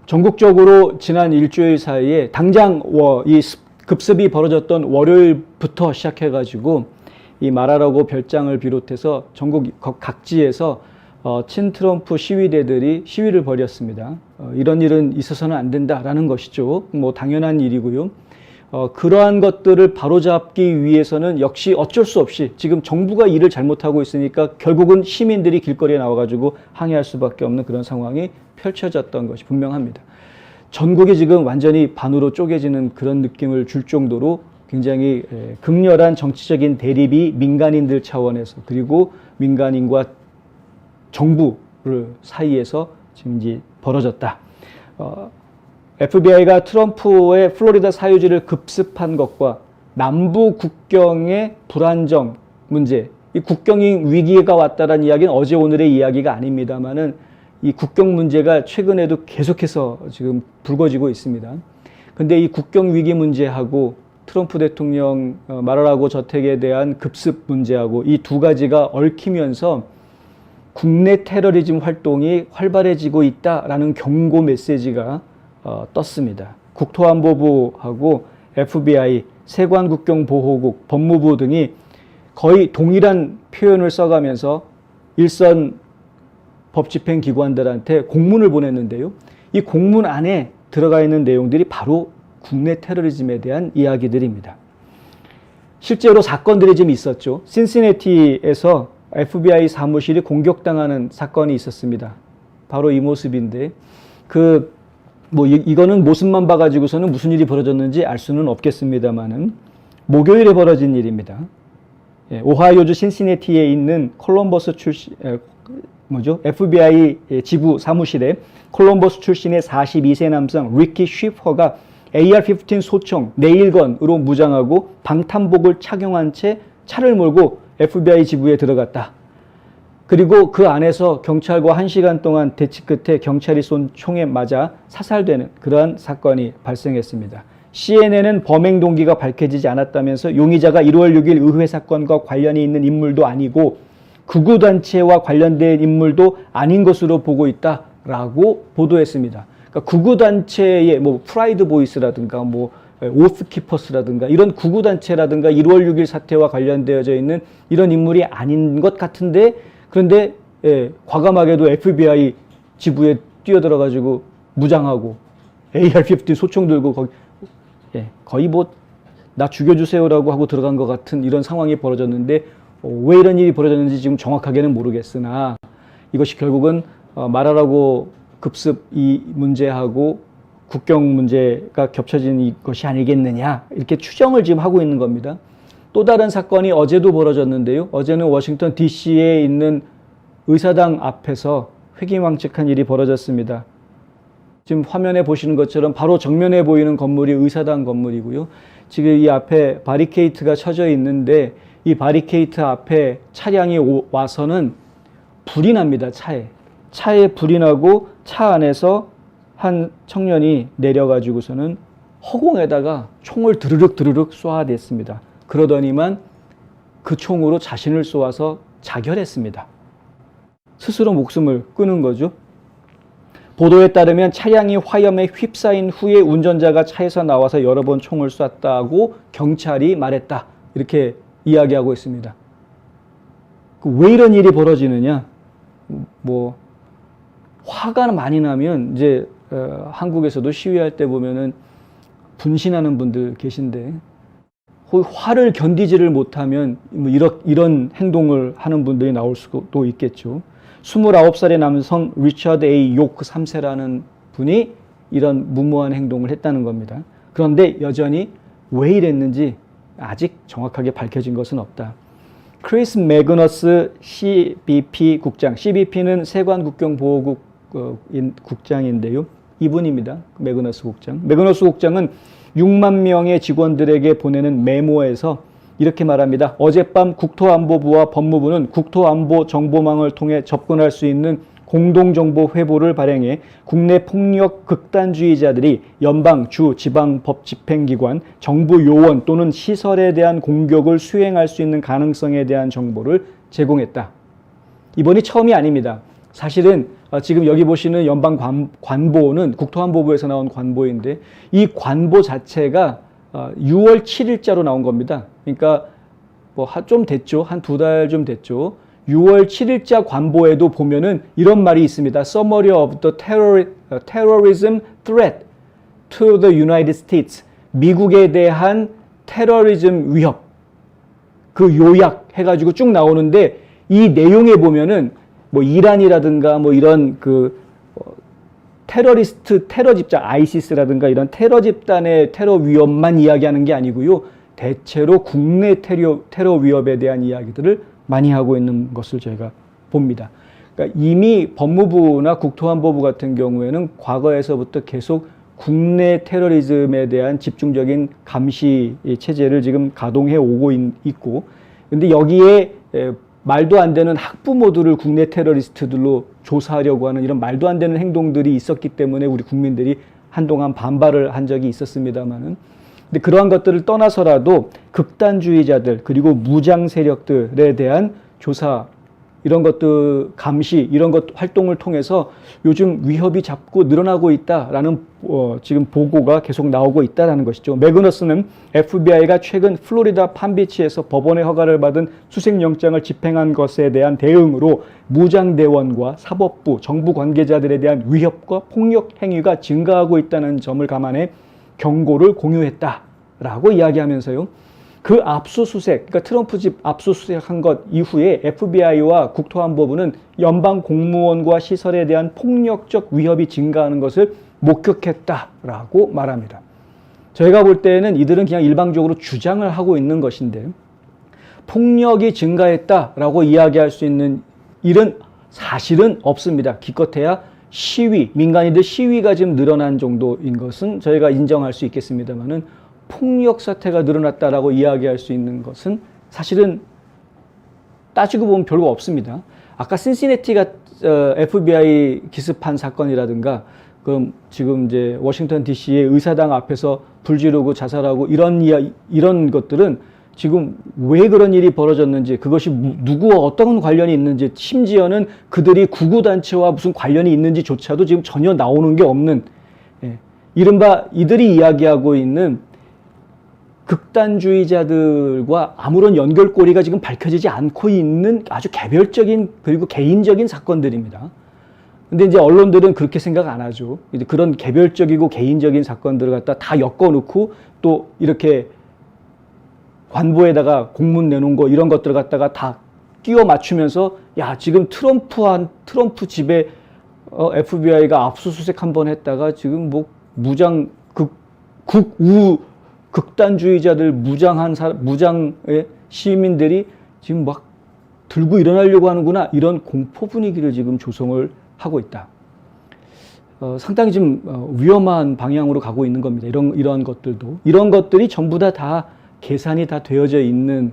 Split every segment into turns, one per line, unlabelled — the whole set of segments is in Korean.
전국적으로 지난 일주일 사이에 당장 이 급습이 벌어졌던 월요일부터 시작해가지고 이 말하라고 별장을 비롯해서 전국 각지에서 친트럼프 시위대들이 시위를 벌였습니다. 이런 일은 있어서는 안 된다라는 것이죠. 뭐 당연한 일이고요. 그러한 것들을 바로잡기 위해서는 역시 어쩔 수 없이 지금 정부가 일을 잘못하고 있으니까 결국은 시민들이 길거리에 나와가지고 항의할 수밖에 없는 그런 상황이 펼쳐졌던 것이 분명합니다. 전국이 지금 완전히 반으로 쪼개지는 그런 느낌을 줄 정도로 굉장히 극렬한 정치적인 대립이 민간인들 차원에서 그리고 민간인과 정부를 사이에서 지금 이제 벌어졌다. FBI가 트럼프의 플로리다 사유지를 급습한 것과 남부 국경의 불안정 문제, 이 국경이 위기가 왔다는 이야기는 어제 오늘의 이야기가 아닙니다만은 이 국경 문제가 최근에도 계속해서 지금 불거지고 있습니다. 근데 이 국경 위기 문제하고 트럼프 대통령 말하라고 저택에 대한 급습 문제하고 이 두 가지가 얽히면서 국내 테러리즘 활동이 활발해지고 있다라는 경고 메시지가 떴습니다. 국토안보부하고 FBI, 세관국경보호국, 법무부 등이 거의 동일한 표현을 써가면서 일선 법집행기관들한테 공문을 보냈는데요. 이 공문 안에 들어가 있는 내용들이 바로 국내 테러리즘에 대한 이야기들입니다. 실제로 사건들이 좀 있었죠. 신시내티에서 FBI 사무실이 공격당하는 사건이 있었습니다. 바로 이 모습인데 이거는 모습만 봐가지고서는 무슨 일이 벌어졌는지 알 수는 없겠습니다만은 목요일에 벌어진 일입니다. 오하이오주 신시내티에 있는 콜럼버스 출신 FBI 지부 사무실에 콜럼버스 출신의 42세 남성 리키 쉬퍼가 AR-15 소총, 네일건으로 무장하고 방탄복을 착용한 채 차를 몰고 FBI 지부에 들어갔다. 그리고 그 안에서 경찰과 1시간 동안 대치 끝에 경찰이 쏜 총에 맞아 사살되는 그러한 사건이 발생했습니다. CNN은 범행 동기가 밝혀지지 않았다면서 용의자가 1월 6일 의회 사건과 관련이 있는 인물도 아니고 극우단체와 관련된 인물도 아닌 것으로 보고 있다라고 보도했습니다. 그러니까 극우단체의 프라이드 보이스라든가 오스키퍼스라든가 이런 극우단체라든가 1월 6일 사태와 관련되어져 있는 이런 인물이 아닌 것 같은데 그런데 과감하게도 FBI 지부에 뛰어들어가지고 무장하고 AR-15 소총 들고 거의 나 죽여주세요라고 하고 들어간 것 같은 이런 상황이 벌어졌는데 왜 이런 일이 벌어졌는지 지금 정확하게는 모르겠으나 이것이 결국은 말하라고 급습 이 문제하고 국경 문제가 겹쳐진 것이 아니겠느냐 이렇게 추정을 지금 하고 있는 겁니다. 또 다른 사건이 어제도 벌어졌는데요. 어제는 워싱턴 DC에 있는 의사당 앞에서 회기망측한 일이 벌어졌습니다. 지금 화면에 보시는 것처럼 바로 정면에 보이는 건물이 의사당 건물이고요. 지금 이 앞에 바리케이트가 쳐져 있는데 이 바리케이트 앞에 차량이 와서는 불이 납니다. 차에 불이 나고 차 안에서 한 청년이 내려가지고서는 허공에다가 총을 드르륵 쏘아댔습니다. 그러더니만 그 총으로 자신을 쏘아서 자결했습니다. 스스로 목숨을 끊은 거죠. 보도에 따르면 차량이 화염에 휩싸인 후에 운전자가 차에서 나와서 여러 번 총을 쐈다고 경찰이 말했다. 이렇게 이야기하고 있습니다. 왜 이런 일이 벌어지느냐? 화가 많이 나면 이제 한국에서도 시위할 때 보면은 분신하는 분들 계신데 화를 견디지를 못하면 이런 행동을 하는 분들이 나올 수도 있겠죠. 29살의 남성 리처드 A. 요크 3세라는 분이 이런 무모한 행동을 했다는 겁니다. 그런데 여전히 왜 이랬는지 아직 정확하게 밝혀진 것은 없다. 크리스 매그너스 CBP 국장, CBP는 세관국경보호국 국장인데요. 이분입니다. 매그너스 국장. 매그너스 국장은 6만 명의 직원들에게 보내는 메모에서 이렇게 말합니다. 어젯밤 국토안보부와 법무부는 국토안보 정보망을 통해 접근할 수 있는 공동정보 회보를 발행해 국내 폭력 극단주의자들이 연방, 주, 지방 법 집행기관, 정부 요원 또는 시설에 대한 공격을 수행할 수 있는 가능성에 대한 정보를 제공했다. 이번이 처음이 아닙니다. 사실은 지금 여기 보시는 연방 관보는 국토안보부에서 나온 관보인데 이 관보 자체가 6월 7일자로 나온 겁니다. 그러니까 뭐 좀 됐죠. 한 2달 좀 됐죠. 6월 7일자 관보에도 보면은 이런 말이 있습니다. Summary of the terrorism threat to the United States. 미국에 대한 테러리즘 위협. 그 요약 해가지고 쭉 나오는데 이 내용에 보면은 뭐 이란이라든가 뭐 이런 그 테러 집단, 아이시스라든가 이런 테러 집단의 테러 위협만 이야기하는 게 아니고요. 대체로 국내 테러 위협에 대한 이야기들을 많이 하고 있는 것을 저희가 봅니다. 그러니까 이미 법무부나 국토안보부 같은 경우에는 과거에서부터 계속 국내 테러리즘에 대한 집중적인 감시 체제를 지금 가동해 오고 있고, 근데 여기에 말도 안 되는 학부모들을 국내 테러리스트들로 조사하려고 하는 이런 말도 안 되는 행동들이 있었기 때문에 우리 국민들이 한동안 반발을 한 적이 있었습니다만은, 근데 그러한 것들을 떠나서라도 극단주의자들 그리고 무장 세력들에 대한 조사, 이런 것들 감시, 이런 것 활동을 통해서 요즘 위협이 자꾸 늘어나고 있다라는 지금 보고가 계속 나오고 있다라는 것이죠. 매그너스는 FBI가 최근 플로리다 팜비치에서 법원의 허가를 받은 수색영장을 집행한 것에 대한 대응으로 무장대원과 사법부, 정부 관계자들에 대한 위협과 폭력 행위가 증가하고 있다는 점을 감안해 경고를 공유했다라고 이야기하면서요. 그 압수수색, 그러니까 트럼프 집 압수수색한 것 이후에 FBI와 국토안보부는 연방 공무원과 시설에 대한 폭력적 위협이 증가하는 것을 목격했다라고 말합니다. 저희가 볼 때는 이들은 그냥 일방적으로 주장을 하고 있는 것인데, 폭력이 증가했다라고 이야기할 수 있는 일은 사실은 없습니다. 기껏해야 시위, 민간인들 시위가 지금 늘어난 정도인 것은 저희가 인정할 수 있겠습니다만은, 폭력 사태가 늘어났다라고 이야기할 수 있는 것은 사실은 따지고 보면 별거 없습니다. 아까 신시내티가 FBI 기습한 사건이라든가, 그럼 지금 이제 워싱턴 DC의 의사당 앞에서 불 지르고 자살하고 이런 것들은 지금 왜 그런 일이 벌어졌는지, 그것이 누구와 어떤 관련이 있는지, 심지어는 그들이 구구단체와 무슨 관련이 있는지조차도 지금 전혀 나오는 게 없는, 이른바 이들이 이야기하고 있는 극단주의자들과 아무런 연결고리가 지금 밝혀지지 않고 있는 아주 개별적인 그리고 개인적인 사건들입니다. 근데 이제 언론들은 그렇게 생각 안 하죠. 이제 그런 개별적이고 개인적인 사건들을 갖다 다 엮어놓고 또 이렇게 관보에다가 공문 내놓은 거 이런 것들을 갖다가 다 끼워 맞추면서, 야, 지금 트럼프 집에 FBI가 압수수색 한번 했다가 지금 뭐 무장 극단주의자들 무장의 시민들이 지금 막 들고 일어나려고 하는구나, 이런 공포 분위기를 지금 조성을 하고 있다. 상당히 좀 위험한 방향으로 가고 있는 겁니다. 이런 것들도, 이런 것들이 전부 다 계산이 다 되어져 있는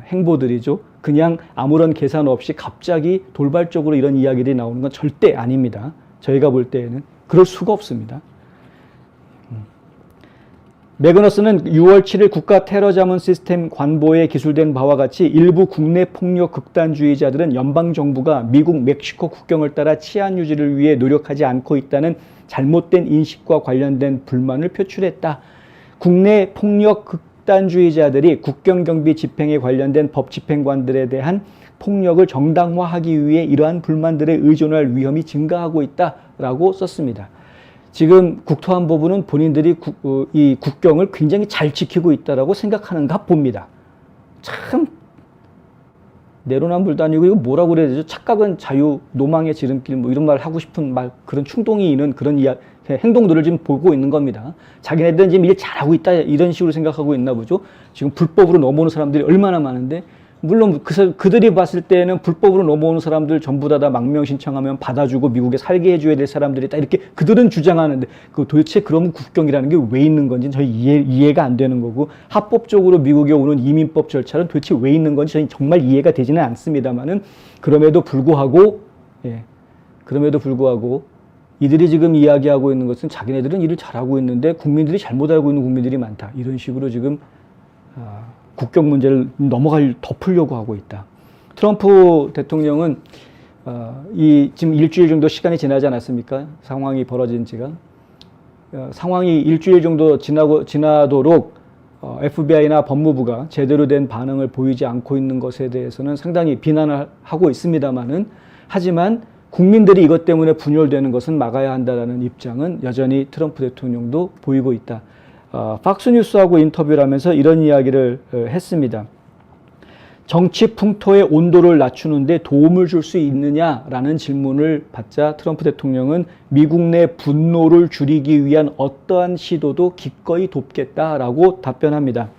행보들이죠. 그냥 아무런 계산 없이 갑자기 돌발적으로 이런 이야기들이 나오는 건 절대 아닙니다. 저희가 볼 때에는 그럴 수가 없습니다. 매그너스는 6월 7일 국가 테러 자문 시스템 관보에 기술된 바와 같이 일부 국내 폭력 극단주의자들은 연방정부가 미국 멕시코 국경을 따라 치안 유지를 위해 노력하지 않고 있다는 잘못된 인식과 관련된 불만을 표출했다. 국내 폭력 극단주의자들이 국경경비 집행에 관련된 법 집행관들에 대한 폭력을 정당화하기 위해 이러한 불만들에 의존할 위험이 증가하고 있다라고 썼습니다. 지금 국토안보부는 본인들이 이 국경을 굉장히 잘 지키고 있다라고 생각하는가 봅니다. 참 내로남불도 아니고 이거 뭐라고 그래야 되죠? 착각은 자유, 노망의 지름길, 뭐 이런 말 하고 싶은 말, 그런 충동이 있는 그런 행동들을 지금 보고 있는 겁니다. 자기네들은 지금 일 잘하고 있다 이런 식으로 생각하고 있나 보죠. 지금 불법으로 넘어오는 사람들이 얼마나 많은데, 물론 그들이 봤을 때는 불법으로 넘어오는 사람들 전부 다 망명 신청하면 받아주고 미국에 살게 해줘야 될 사람들이다, 이렇게 그들은 주장하는데, 도대체 그런 국경이라는 게 왜 있는 건지 저희 이해가 안 되는 거고, 합법적으로 미국에 오는 이민법 절차는 도대체 왜 있는 건지 저희 정말 이해가 되지는 않습니다만은, 그럼에도 불구하고 이들이 지금 이야기하고 있는 것은 자기네들은 일을 잘하고 있는데 국민들이 잘못 알고 있는 국민들이 많다, 이런 식으로 지금 국경 문제를 덮으려고 하고 있다. 트럼프 대통령은 이 지금 일주일 정도 시간이 지나지 않았습니까? 상황이 벌어진 지가. 상황이 일주일 정도 지나도록 FBI나 법무부가 제대로 된 반응을 보이지 않고 있는 것에 대해서는 상당히 비난을 하고 있습니다만은, 하지만 국민들이 이것 때문에 분열되는 것은 막아야 한다라는 입장은 여전히 트럼프 대통령도 보이고 있다. 팍스뉴스하고 인터뷰를 하면서 이런 이야기를 했습니다. 정치 풍토의 온도를 낮추는데 도움을 줄 수 있느냐라는 질문을 받자 트럼프 대통령은 미국 내 분노를 줄이기 위한 어떠한 시도도 기꺼이 돕겠다라고 답변합니다.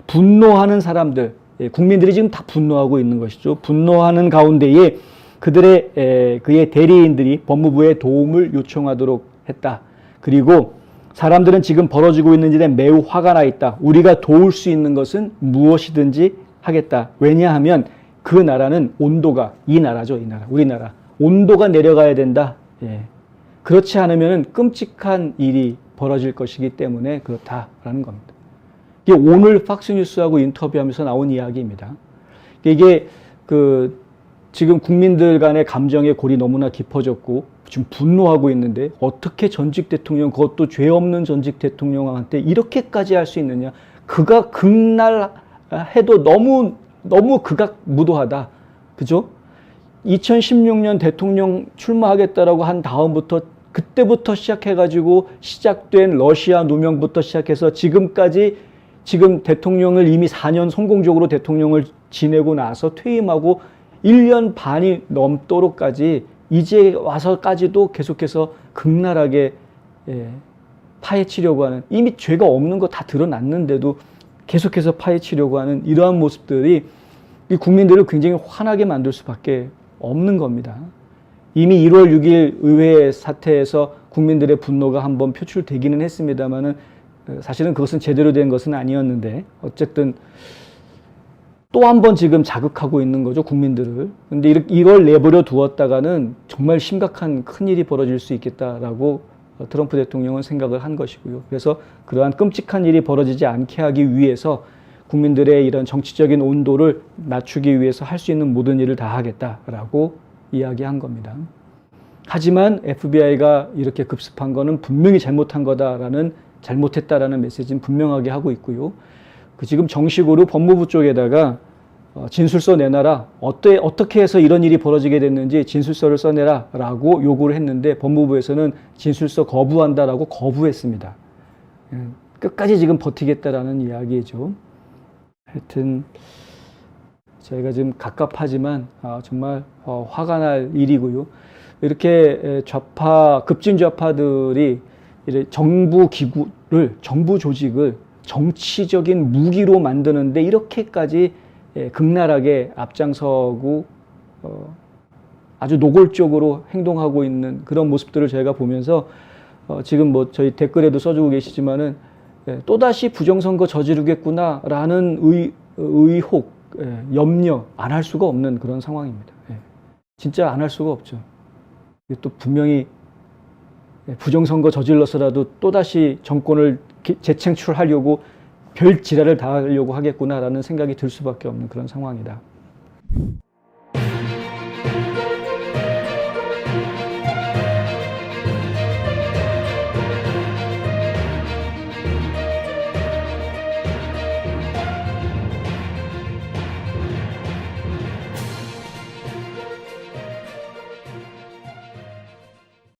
분노하는 사람들, 국민들이 지금 다 분노하고 있는 것이죠. 분노하는 가운데에 그의 대리인들이 법무부에 도움을 요청하도록 했다. 그리고 사람들은 지금 벌어지고 있는 일에 매우 화가 나 있다. 우리가 도울 수 있는 것은 무엇이든지 하겠다. 왜냐하면 그 나라는 온도가, 이 나라죠, 이 나라, 우리나라. 온도가 내려가야 된다. 그렇지 않으면 끔찍한 일이 벌어질 것이기 때문에 그렇다라는 겁니다. 이게 오늘 팍스뉴스하고 인터뷰하면서 나온 이야기입니다. 이게 지금 국민들 간의 감정의 골이 너무나 깊어졌고 지금 분노하고 있는데 어떻게 전직 대통령, 그것도 죄 없는 전직 대통령한테 이렇게까지 할 수 있느냐. 그가 극날해도 너무 극악무도하다. 그죠? 2016년 대통령 출마하겠다라고 한 다음부터, 그때부터 시작해가지고 시작된 러시아 누명부터 시작해서 지금까지, 지금 대통령을 이미 4년 성공적으로 대통령을 지내고 나서 퇴임하고 1년 반이 넘도록까지 이제 와서까지도 계속해서 극렬하게 파헤치려고 하는, 이미 죄가 없는 거 다 드러났는데도 계속해서 파헤치려고 하는 이러한 모습들이 이 국민들을 굉장히 화나게 만들 수밖에 없는 겁니다. 이미 1월 6일 의회 사태에서 국민들의 분노가 한번 표출되기는 했습니다만은 사실은 그것은 제대로 된 것은 아니었는데, 어쨌든 또 한 번 지금 자극하고 있는 거죠, 국민들을. 근데 이걸 내버려 두었다가는 정말 심각한 큰일이 벌어질 수 있겠다라고 트럼프 대통령은 생각을 한 것이고요. 그래서 그러한 끔찍한 일이 벌어지지 않게 하기 위해서 국민들의 이런 정치적인 온도를 낮추기 위해서 할 수 있는 모든 일을 다 하겠다라고 이야기한 겁니다. 하지만 FBI가 이렇게 급습한 거는 분명히 잘못했다라는 메시지는 분명하게 하고 있고요. 지금 정식으로 법무부 쪽에다가 진술서 내놔라. 어떻게 해서 이런 일이 벌어지게 됐는지 진술서를 써내라 라고 요구를 했는데 법무부에서는 진술서 거부한다라고 거부했습니다. 끝까지 지금 버티겠다라는 이야기죠. 하여튼 저희가 지금 갑갑하지만 정말 화가 날 일이고요. 이렇게 급진 좌파들이 정부 조직을 정치적인 무기로 만드는데 이렇게까지 극렬하게 앞장서고 아주 노골적으로 행동하고 있는 그런 모습들을 저희가 보면서 지금 저희 댓글에도 써주고 계시지만은 또다시 부정선거 저지르겠구나라는 의혹, 염려 안 할 수가 없는 그런 상황입니다. 진짜 안 할 수가 없죠. 또 분명히 부정선거 저질러서라도 또다시 정권을 재창출하려고 별 지랄을 다 하려고 하겠구나라는 생각이 들 수밖에 없는 그런 상황이다.